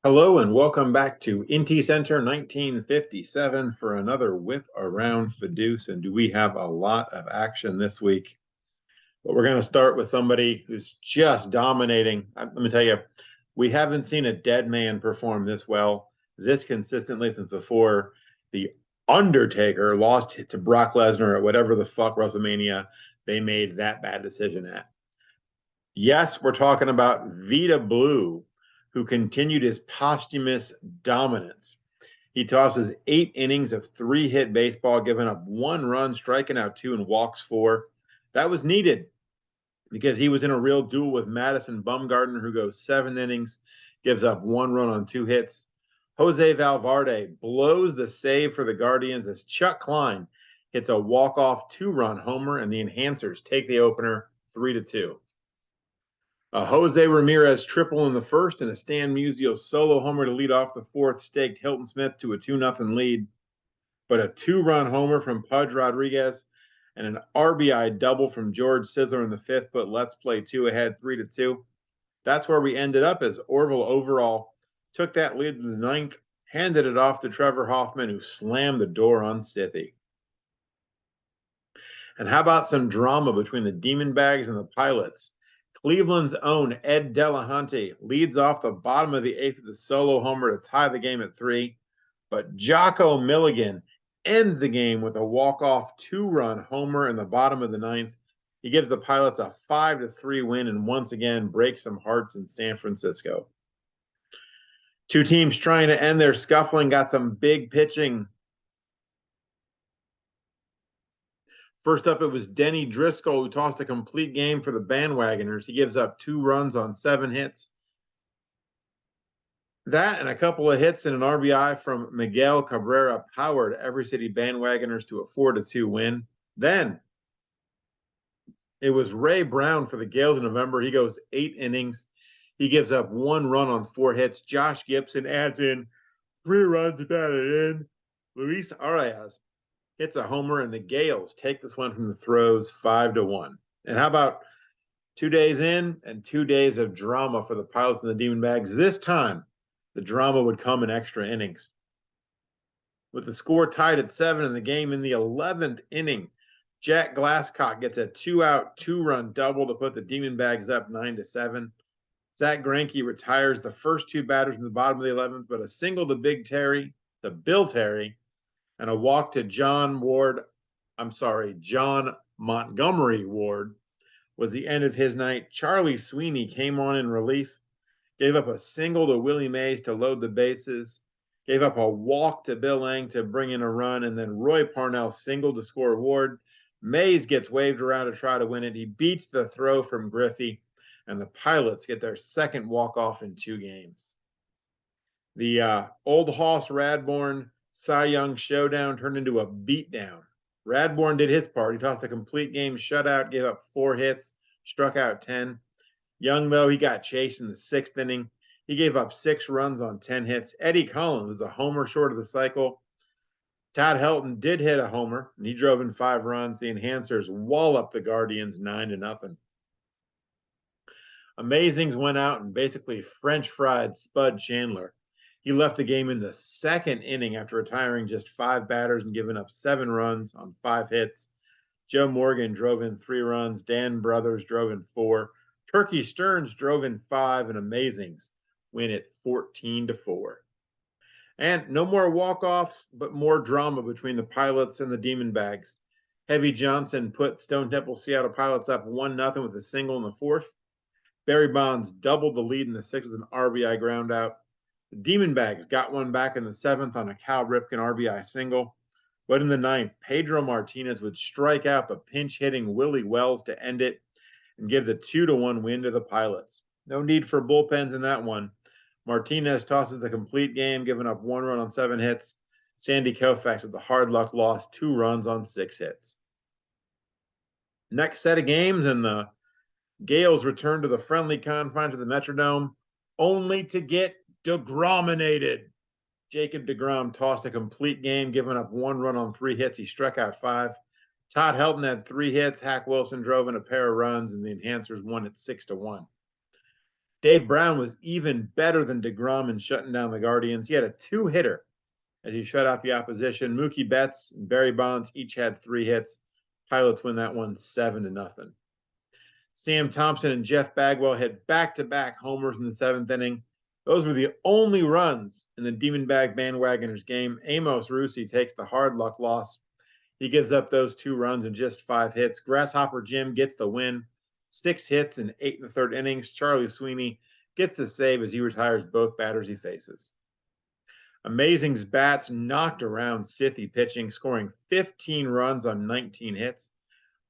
Hello and welcome back to IntyCenter 1957 for another whip around Fideuce. And do we have a lot of action this week? But we're going to start with somebody who's just dominating. Let me tell you, we haven't seen a dead man perform this well, this consistently since before the Undertaker lost to Brock Lesnar at whatever the fuck WrestleMania they made that bad decision at. Yes, we're talking about Vita Blue, who continued his posthumous dominance. He tosses 8 innings of 3-hit baseball, giving up 1 run, striking out 2, and walks 4. That was needed because he was in a real duel with Madison Bumgarner, who goes 7 innings, gives up 1 run on 2 hits. Jose Valverde blows the save for the Guardians as Chuck Klein hits a walk-off 2-run homer, and the Enhancers take the opener 3-2. Jose Ramirez triple in the first and a Stan Musial solo homer to lead off the fourth staked Hilton Smith to a 2-0 lead. But a 2-run homer from Pudge Rodriguez and an RBI double from George Sizzler in the fifth put Let's Play 2 ahead 3-2. That's where we ended up as Orville overall took that lead in the ninth, handed it off to Trevor Hoffman, who slammed the door on Sithy. And how about some drama between the Demon Bags and the Pilots? Cleveland's own Ed Delahanty leads off the bottom of the eighth with a solo homer to tie the game at 3, but Jocko Milligan ends the game with a walk-off 2-run homer in the bottom of the ninth. He gives the Pilots a 5-3 win and once again breaks some hearts in San Francisco. Two teams trying to end their scuffling got some big pitching. First up, it was Denny Driscoll, who tossed a complete game for the Bandwagoners. He gives up 2 runs on 7 hits. That and a couple of hits and an RBI from Miguel Cabrera powered Every City Bandwagoners to a 4-2 win. Then it was Ray Brown for the Gales in November. He goes 8 innings. He gives up 1 run on 4 hits. Josh Gibson adds in 3 runs to bat it in. Luis Arias hits a homer, and the Gales take this one from the throws 5-1. And how about 2 days in and 2 days of drama for the Pilots and the Demon Bags? This time, the drama would come in extra innings. With the score tied at 7 in the game in the 11th inning, Jack Glasscock gets a 2-out, 2-run double to put the Demon Bags up 9-7. Zach Greinke retires the first 2 batters in the bottom of the 11th, but a single to Bill Terry, and a walk to John Montgomery Ward was the end of his night. Charlie Sweeney came on in relief, gave up a single to Willie Mays to load the bases, gave up a walk to Bill Lang to bring in a run, and then Roy Parnell singled to score Ward. Mays gets waved around to try to win it. He beats the throw from Griffey, and the Pilots get their second walk-off in 2 games. The Old Hoss Radbourn Cy Young showdown turned into a beatdown. Radbourn did his part. He tossed a complete game shutout, gave up 4 hits, struck out 10. Young, though, he got chased in the 6th inning. He gave up 6 runs on 10 hits. Eddie Collins was a homer short of the cycle. Todd Helton did hit a homer, and he drove in 5 runs. The Enhancers walloped the Guardians 9-0. Amazings went out and basically French fried Spud Chandler. He left the game in the 2nd inning after retiring just 5 batters and giving up 7 runs on 5 hits. Joe Morgan drove in 3 runs. Dan Brothers drove in 4. Turkey Stearns drove in 5, and Amazings win it 14-4. And no more walk-offs, but more drama between the Pilots and the Demon Bags. Heavy Johnson put Stone Temple Seattle Pilots up 1-0 with a single in the 4th. Barry Bonds doubled the lead in the 6th with an RBI groundout. The Demon Bags got one back in the 7th on a Cal Ripken RBI single. But in the 9th, Pedro Martinez would strike out the pinch-hitting Willie Wells to end it and give the 2-1 win to the Pilots. No need for bullpens in that one. Martinez tosses the complete game, giving up 1 run on 7 hits. Sandy Koufax with the hard luck loss, 2 runs on 6 hits. Next set of games, and the Gales return to the friendly confines of the Metrodome, only to get DeGrominated. Jacob DeGrom tossed a complete game, giving up 1 run on 3 hits. He struck out 5. Todd Helton had 3 hits. Hack Wilson drove in a pair of runs, and the Enhancers won at 6-1. Dave Brown was even better than DeGrom in shutting down the Guardians. He had a two-hitter as he shut out the opposition. Mookie Betts and Barry Bonds each had 3 hits. Pilots win that one 7-0. Sam Thompson and Jeff Bagwell hit back-to-back homers in the 7th inning. Those were the only runs in the Demon Bag Bandwagoners game. Amos Rusi takes the hard luck loss. He gives up those 2 runs in just 5 hits. Grasshopper Jim gets the win. 6 hits in 8 1/3 innings. Charlie Sweeney gets the save as he retires both batters he faces. Amazing's bats knocked around Sithy pitching, scoring 15 runs on 19 hits.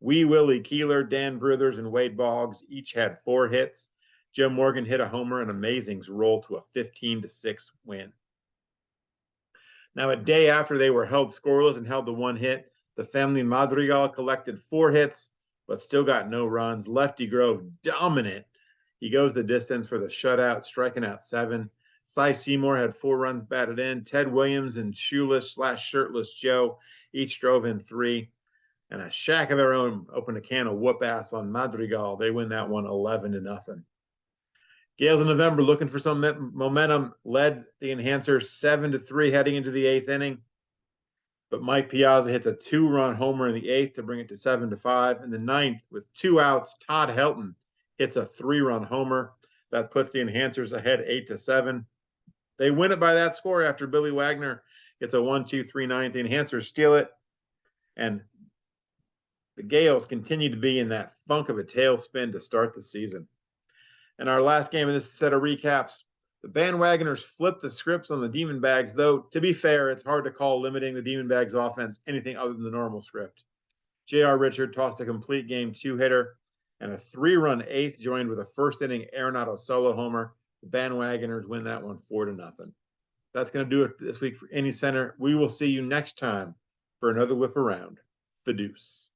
Wee Willie Keeler, Dan Bruthers, and Wade Boggs each had 4 hits. Joe Morgan hit a homer, and Amazing's roll to a 15-6 win. Now, a day after they were held scoreless and held to 1 hit, the family Madrigal collected 4 hits, but still got no runs. Lefty Grove dominant. He goes the distance for the shutout, striking out 7. Cy Seymour had 4 runs batted in. Ted Williams and Shoeless/Shirtless Joe each drove in 3. And a shack of their own opened a can of whoop ass on Madrigal. They win that one 11-0. Gales in November, looking for some momentum, led the Enhancers 7-3 heading into the 8th inning. But Mike Piazza hits a 2-run homer in the 8th to bring it to 7-5. In the 9th, with 2 outs, Todd Helton hits a 3-run homer. That puts the Enhancers ahead 8-7. They win it by that score after Billy Wagner gets a 1-2-3 9th. The Enhancers steal it. And the Gales continue to be in that funk of a tailspin to start the season. And our last game in this set of recaps, the Bandwagoners flipped the scripts on the Demon Bags, though, to be fair, it's hard to call limiting the Demon Bags offense anything other than the normal script. J.R. Richard tossed a complete game 2-hitter and a 3-run 8th, joined with a first-inning Arenado solo homer. The Bandwagoners win that one 4-0. That's going to do it this week for IntyCenter. We will see you next time for another whip around. Fidus.